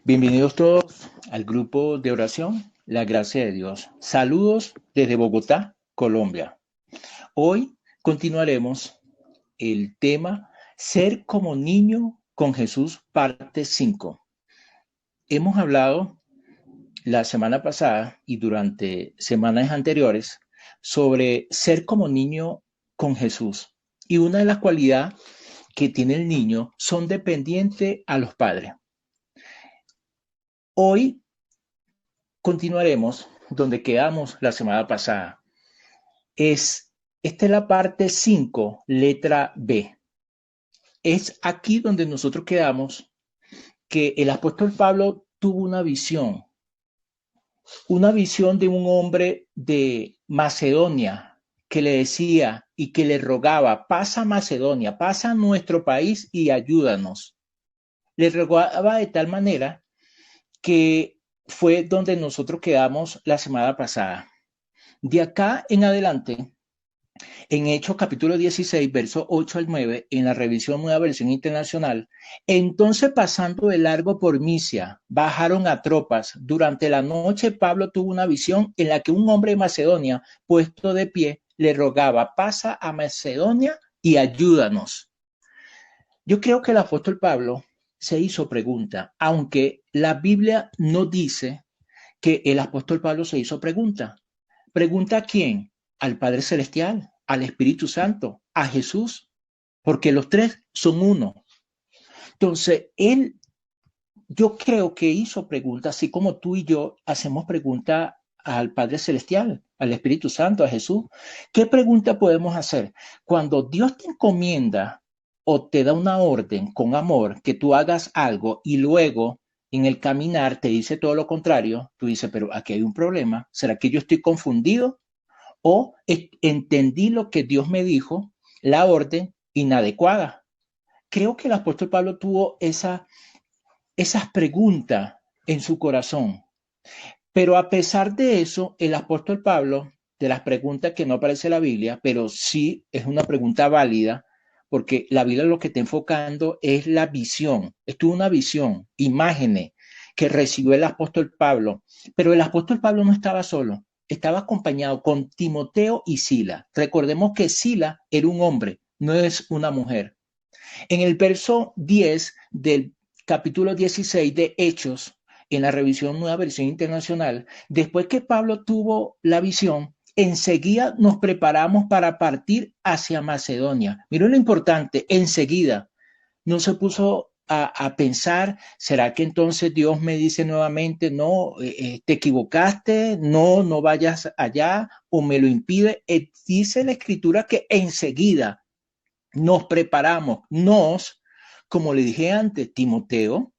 Bienvenidos todos al grupo de oración La Gracia de Dios. Saludos desde Bogotá, Colombia. Hoy continuaremos el tema Ser como niño con Jesús, parte 5. Hemos hablado la semana pasada y durante semanas anteriores sobre ser como niño con Jesús. Y una de las cualidades que tiene el niño son dependientes a los padres. Hoy continuaremos donde quedamos la semana pasada. Esta es la parte 5, letra B. Es aquí donde nosotros quedamos que el apóstol Pablo tuvo una visión de un hombre de Macedonia que le decía y que le rogaba, pasa a Macedonia, pasa a nuestro país y ayúdanos. Le rogaba de tal manera que fue donde nosotros quedamos la semana pasada. De acá en adelante, en Hechos capítulo 16, versos 8 al 9, en la revisión Nueva Versión Internacional, entonces pasando de largo por Misia, bajaron a tropas. Durante la noche Pablo tuvo una visión en la que un hombre de Macedonia, puesto de pie, le rogaba, pasa a Macedonia y ayúdanos. Yo creo que el apóstol Pablo se hizo pregunta, aunque la Biblia no dice que el apóstol Pablo se hizo pregunta. ¿Pregunta a quién? Al Padre Celestial, al Espíritu Santo, a Jesús, porque los tres son uno. Entonces, yo creo que hizo preguntas, así como tú y yo hacemos preguntas al Padre Celestial, al Espíritu Santo, a Jesús. ¿Qué pregunta podemos hacer? Cuando Dios te encomienda o te da una orden con amor, que tú hagas algo y luego en el caminar te dice todo lo contrario, tú dices, pero aquí hay un problema. ¿Será que yo estoy confundido? ¿O entendí lo que Dios me dijo, la orden inadecuada? Creo que el apóstol Pablo tuvo esas preguntas en su corazón. Pero a pesar de eso, el apóstol Pablo, de las preguntas que no aparece en la Biblia, pero sí es una pregunta válida, porque la Biblia lo que está enfocando es la visión. Esto es una visión, imágenes que recibió el apóstol Pablo. Pero el apóstol Pablo no estaba solo, estaba acompañado con Timoteo y Sila. Recordemos que Sila era un hombre, no es una mujer. En el verso 10 del capítulo 16 de Hechos, en la revisión Nueva Versión Internacional, después que Pablo tuvo la visión, enseguida nos preparamos para partir hacia Macedonia. Miren lo importante, enseguida. No se puso a pensar, ¿será que entonces Dios me dice nuevamente, no, te equivocaste, no, no vayas allá o me lo impide? Dice la escritura que enseguida nos preparamos, como le dije antes, Timoteo,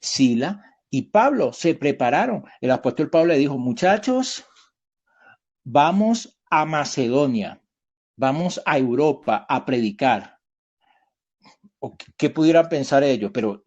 Sila y Pablo se prepararon. El apóstol Pablo le dijo, muchachos, vamos a Macedonia, vamos a Europa a predicar. ¿Qué pudieran pensar ellos? Pero,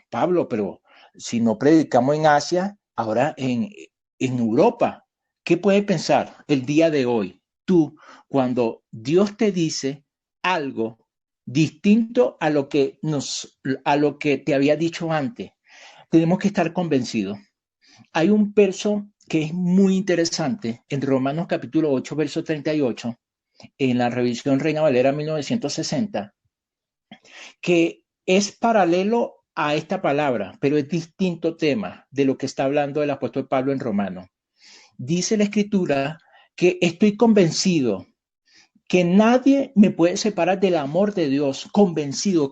Pablo, pero si no predicamos en Asia, ahora en Europa, ¿qué puede pensar el día de hoy? Tú, cuando Dios te dice algo distinto a lo que te había dicho antes, tenemos que estar convencidos. Hay un verso que es muy interesante en Romanos capítulo 8, verso 38, en la revisión Reina Valera 1960, que es paralelo a esta palabra, pero es distinto tema de lo que está hablando el apóstol Pablo en Romanos. Dice la escritura que estoy convencido que nadie me puede separar del amor de Dios. Convencido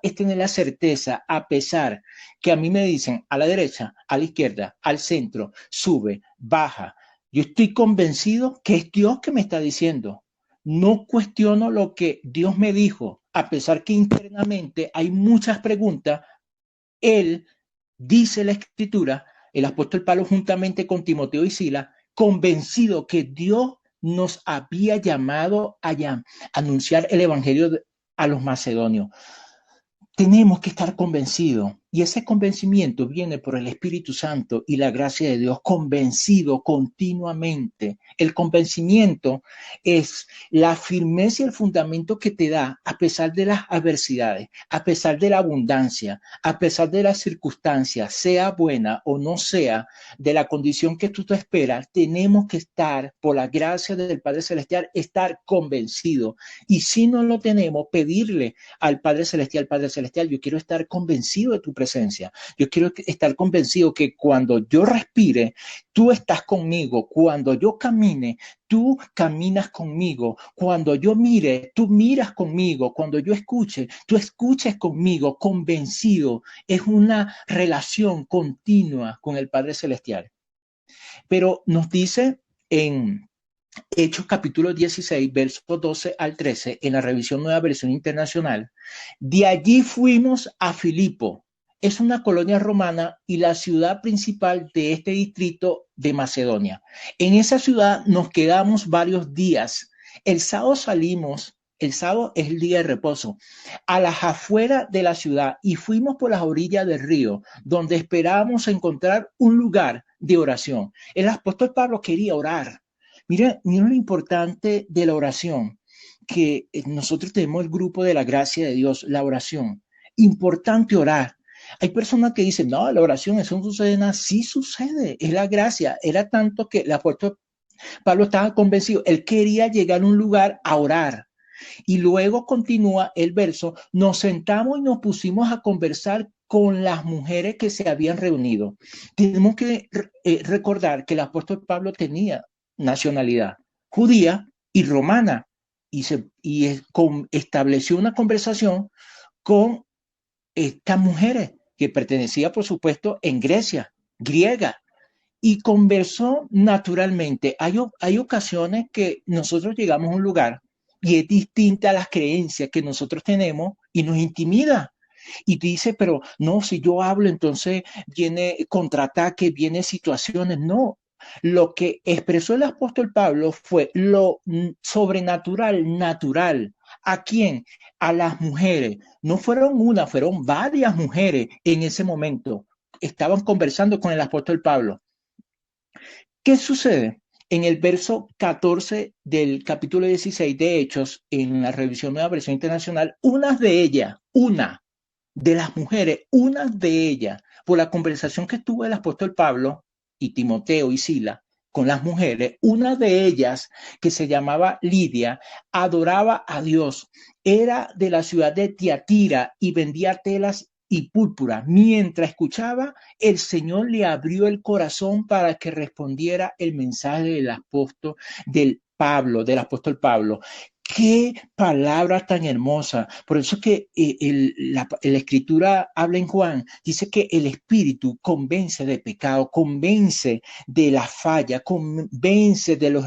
es tener la certeza, a pesar que a mí me dicen a la derecha, a la izquierda, al centro, sube, baja. Yo estoy convencido que es Dios que me está diciendo. No cuestiono lo que Dios me dijo, a pesar que internamente hay muchas preguntas. Él dice la escritura, el apóstol Pablo juntamente con Timoteo y Sila, convencido que Dios nos había llamado a anunciar el evangelio a los macedonios. Tenemos que estar convencidos Y ese convencimiento viene por el Espíritu Santo y la gracia de Dios, convencido continuamente. El convencimiento es la firmeza y el fundamento que te da a pesar de las adversidades, a pesar de la abundancia, a pesar de las circunstancias, sea buena o no sea, de la condición que tú te esperas. Tenemos que estar, por la gracia del Padre Celestial, estar convencidos. Y si no lo tenemos, pedirle al Padre Celestial, Padre Celestial, yo quiero estar convencido de tu presencia. Yo quiero estar convencido que cuando yo respire, tú estás conmigo. Cuando yo camine, tú caminas conmigo. Cuando yo mire, tú miras conmigo. Cuando yo escuche, tú escuches conmigo, convencido. Es una relación continua con el Padre Celestial. Pero nos dice en Hechos capítulo 16, versos 12 al 13, en la revisión Nueva Versión Internacional, de allí fuimos a Filipo. Es una colonia romana y la ciudad principal de este distrito de Macedonia. En esa ciudad nos quedamos varios días. El sábado salimos, el sábado es el día de reposo, a las afueras de la ciudad y fuimos por las orillas del río, donde esperábamos encontrar un lugar de oración. El apóstol Pablo quería orar. Mira lo importante de la oración, que nosotros tenemos el grupo de la gracia de Dios, la oración. Importante orar. Hay personas que dicen, no, la oración, eso no sucede nada. Sí sucede, es la gracia. Era tanto que el apóstol Pablo estaba convencido, él quería llegar a un lugar a orar. Y luego continúa el verso, nos sentamos y nos pusimos a conversar con las mujeres que se habían reunido. Tenemos que recordar que el apóstol Pablo tenía nacionalidad judía y romana estableció una conversación con estas mujeres que pertenecían, por supuesto, en Grecia, griega, y conversó naturalmente. Hay ocasiones que nosotros llegamos a un lugar y es distinta a las creencias que nosotros tenemos y nos intimida. Y dice, pero no, si yo hablo, entonces viene contraataque, viene situaciones. No, lo que expresó el apóstol Pablo fue lo sobrenatural, natural. ¿A quién? A las mujeres. No fueron una, fueron varias mujeres en ese momento. Estaban conversando con el apóstol Pablo. ¿Qué sucede? En el verso 14 del capítulo 16 de Hechos, en la revisión Nueva Versión Internacional, una de las mujeres, una de ellas, por la conversación que tuvo el apóstol Pablo y Timoteo y Sila con las mujeres, una de ellas, que se llamaba Lidia, adoraba a Dios. Era de la ciudad de Tiatira y vendía telas y púrpura. Mientras escuchaba, el Señor le abrió el corazón para que respondiera el mensaje del apóstol apóstol Pablo. Qué palabra tan hermosa. Por eso que la escritura habla en Juan, dice que el Espíritu convence de pecado, convence de la falla, convence de los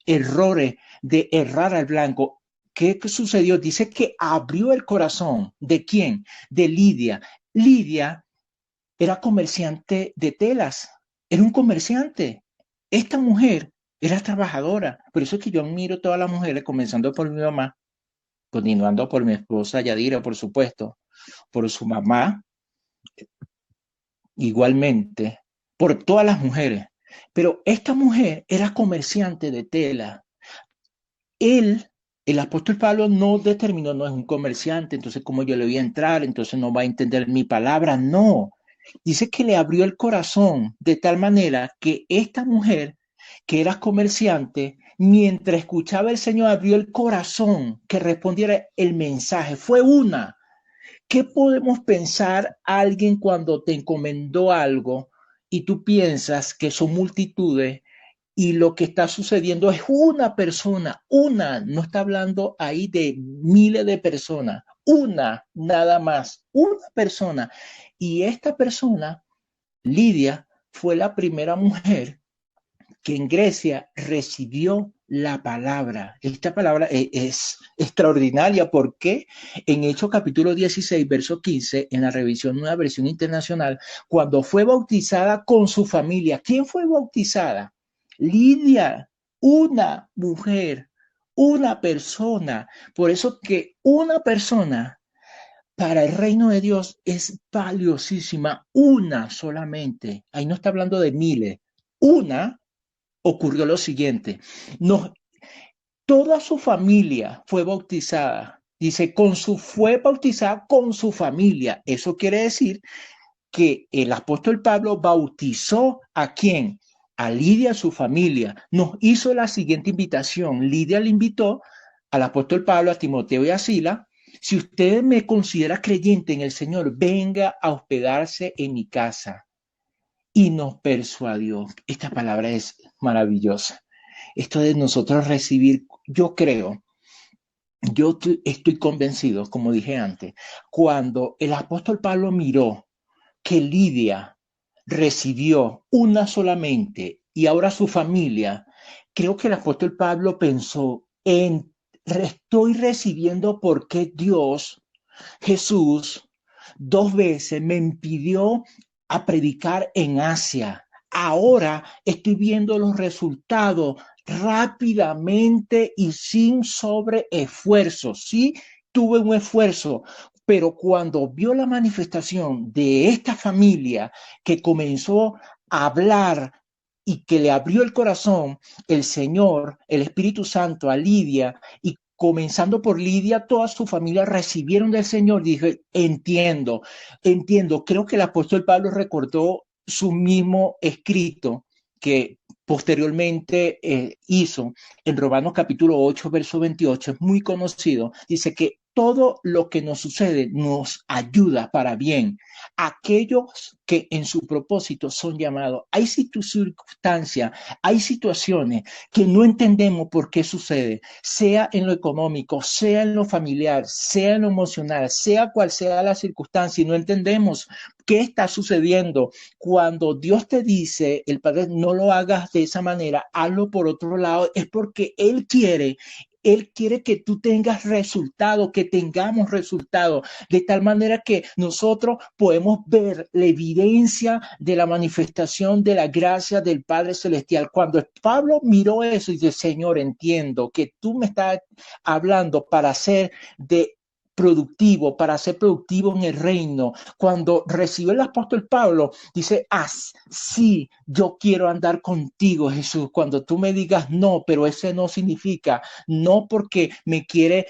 errores, de errar al blanco. ¿Qué sucedió? Dice que abrió el corazón. ¿De quién? De Lidia. Lidia era comerciante de telas, era un comerciante. Esta mujer era trabajadora. Por eso es que yo admiro a todas las mujeres, comenzando por mi mamá, continuando por mi esposa Yadira, por supuesto, por su mamá, igualmente, por todas las mujeres. Pero esta mujer era comerciante de tela. El apóstol Pablo no determinó, no es un comerciante, entonces cómo yo le voy a entrar, entonces no va a entender mi palabra, no. Dice que le abrió el corazón de tal manera que esta mujer, que era comerciante, mientras escuchaba el Señor, abrió el corazón que respondiera el mensaje. Fue una. ¿Qué podemos pensar alguien cuando te encomendó algo y tú piensas que son multitudes? Y lo que está sucediendo es una persona, no está hablando ahí de miles de personas, una nada más, una persona. Y esta persona, Lidia, fue la primera mujer que en Grecia recibió la palabra. Esta palabra es extraordinaria porque en Hechos capítulo 16, verso 15, en la revisión Nueva Versión Internacional, cuando fue bautizada con su familia, ¿quién fue bautizada? Lidia, una mujer, una persona. Por eso que una persona para el reino de Dios es valiosísima, una solamente. Ahí no está hablando de miles. Una ocurrió lo siguiente. Nos, toda su familia fue bautizada. Dice, fue bautizada con su familia. Eso quiere decir que el apóstol Pablo bautizó ¿a quién? A Lidia, a su familia. Nos hizo la siguiente invitación. Lidia le invitó al apóstol Pablo, a Timoteo y a Sila. Si usted me considera creyente en el Señor, venga a hospedarse en mi casa. Y nos persuadió. Esta palabra es maravillosa. Esto de nosotros recibir, yo creo, yo estoy convencido, como dije antes, cuando el apóstol Pablo miró que Lidia recibió una solamente y ahora su familia, creo que el apóstol Pablo pensó en, estoy recibiendo porque Dios, Jesús, 2 veces me impidió a predicar en Asia. Ahora estoy viendo los resultados rápidamente y sin sobreesfuerzo. Sí, tuve un esfuerzo, pero cuando vio la manifestación de esta familia que comenzó a hablar y que le abrió el corazón, el Señor, el Espíritu Santo a Lidia, y comenzando por Lidia, toda su familia recibieron del Señor. Dije, entiendo. Creo que el apóstol Pablo recordó su mismo escrito que posteriormente hizo en Romanos capítulo 8, verso 28, es muy conocido. Dice que todo lo que nos sucede nos ayuda para bien. Aquellos que en su propósito son llamados. Hay circunstancias, hay situaciones que no entendemos por qué sucede, sea en lo económico, sea en lo familiar, sea en lo emocional, sea cual sea la circunstancia, y no entendemos qué está sucediendo. Cuando Dios te dice, el Padre, no lo hagas de esa manera, hazlo por otro lado, es porque Él quiere que tú tengas resultados, que tengamos resultados, de tal manera que nosotros podemos ver la evidencia de la manifestación de la gracia del Padre Celestial. Cuando Pablo miró eso y dice, Señor, entiendo que tú me estás hablando para ser para ser productivo en el reino. Cuando recibió el apóstol Pablo, dice, sí, yo quiero andar contigo, Jesús. Cuando tú me digas no, pero ese no significa no porque me quiere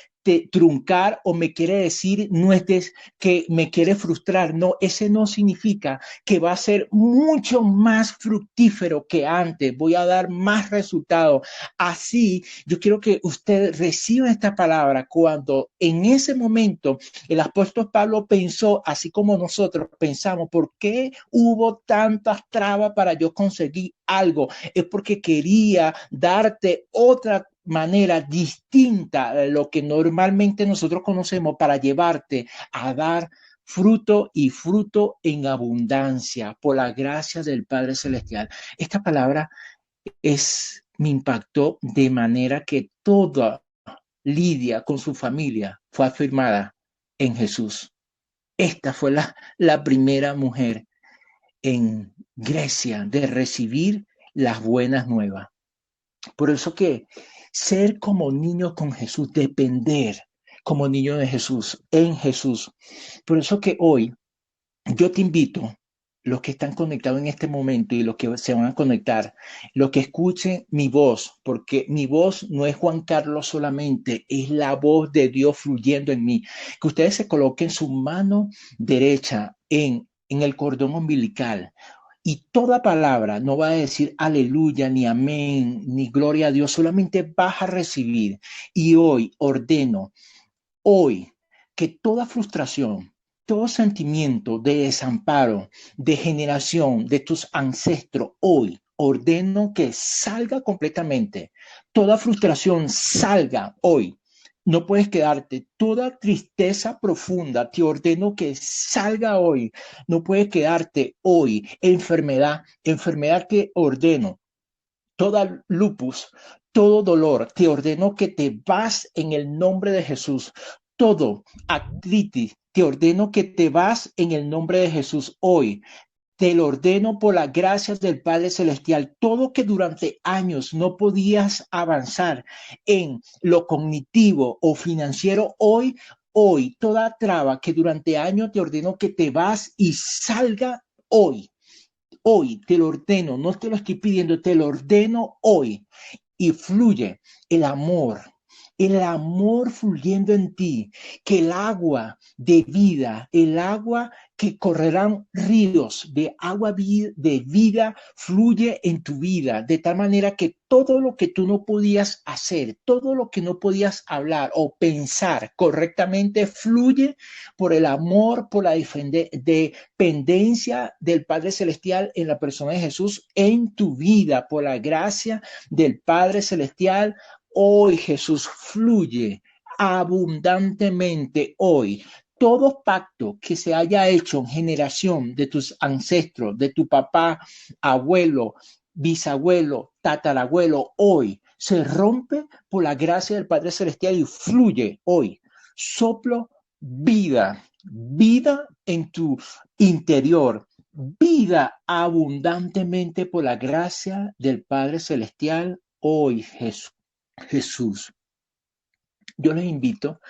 truncar o me quiere decir no es que me quiere frustrar. No, ese no significa que va a ser mucho más fructífero que antes. Voy a dar más resultados. Así, yo quiero que usted reciba esta palabra cuando en ese momento el apóstol Pablo pensó, así como nosotros pensamos, ¿por qué hubo tantas trabas para yo conseguir algo? Es porque quería darte otra manera distinta de lo que normalmente nosotros conocemos para llevarte a dar fruto y fruto en abundancia por la gracia del Padre Celestial. Esta palabra me impactó de manera que toda Lidia con su familia fue afirmada en Jesús. Esta fue la primera mujer en Grecia de recibir las buenas nuevas. Por eso que ser como niño con Jesús, depender como niño de Jesús, en Jesús. Por eso que hoy yo te invito, los que están conectados en este momento y los que se van a conectar, los que escuchen mi voz, porque mi voz no es Juan Carlos solamente, es la voz de Dios fluyendo en mí. Que ustedes se coloquen su mano derecha en el cordón umbilical. Y toda palabra no va a decir aleluya, ni amén, ni gloria a Dios, solamente vas a recibir. Y hoy, que toda frustración, todo sentimiento de desamparo, de generación de tus ancestros, hoy ordeno que salga completamente. Toda frustración salga hoy. No puedes quedarte. Toda tristeza profunda, te ordeno que salga hoy. No puedes quedarte hoy. Enfermedad que ordeno. Toda lupus, todo dolor, te ordeno que te vas en el nombre de Jesús. Todo artritis, te ordeno que te vas en el nombre de Jesús hoy. Te lo ordeno por las gracias del Padre Celestial. Todo que durante años no podías avanzar en lo cognitivo o financiero, hoy hoy toda traba que durante años te ordenó que te vas y salga hoy. Hoy te lo ordeno, no te lo estoy pidiendo, te lo ordeno hoy y fluye el amor fluyendo en ti, que el agua de vida, el agua que correrán ríos de agua de vida fluye en tu vida, de tal manera que todo lo que tú no podías hacer, todo lo que no podías hablar o pensar correctamente, fluye por el amor, por la dependencia del Padre Celestial en la persona de Jesús en tu vida, por la gracia del Padre Celestial. Hoy Jesús fluye abundantemente hoy. Todo pacto que se haya hecho en generación de tus ancestros, de tu papá, abuelo, bisabuelo, tatarabuelo, hoy se rompe por la gracia del Padre Celestial y fluye hoy. Soplo vida, vida en tu interior, vida abundantemente por la gracia del Padre Celestial hoy, Jesús. Yo les invito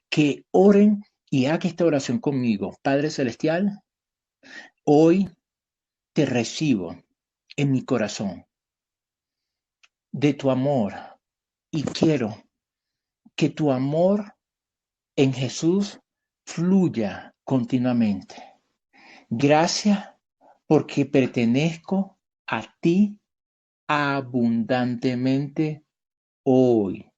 que oren y hagan esta oración conmigo. Padre Celestial, hoy te recibo en mi corazón de tu amor y quiero que tu amor en Jesús fluya continuamente. Gracias porque pertenezco a ti abundantemente hoy.